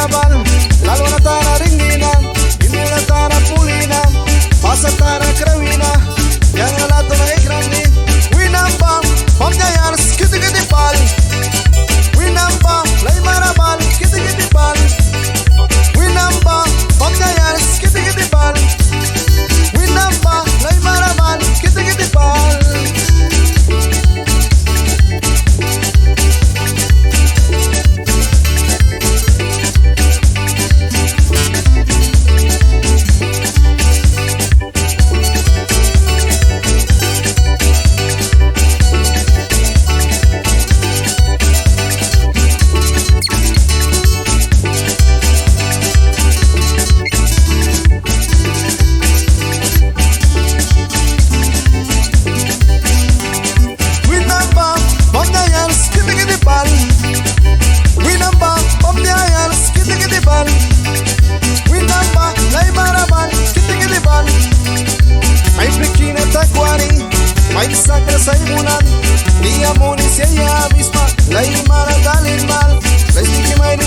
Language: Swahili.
marabal, la luna tana ringina, indula tana pulina, pasa tana crevina, yang la tona e grandi, winamba, pomja yars, kiti kiti pal, winamba, lay marabal, kiti kiti pal, winamba, pomja yars, kiti kiti pal, winamba, lay marabal, kiti kiti pal. Mai sacra sai bulan, dia moni se ya misma, lai mara dalin mal, lai diki mai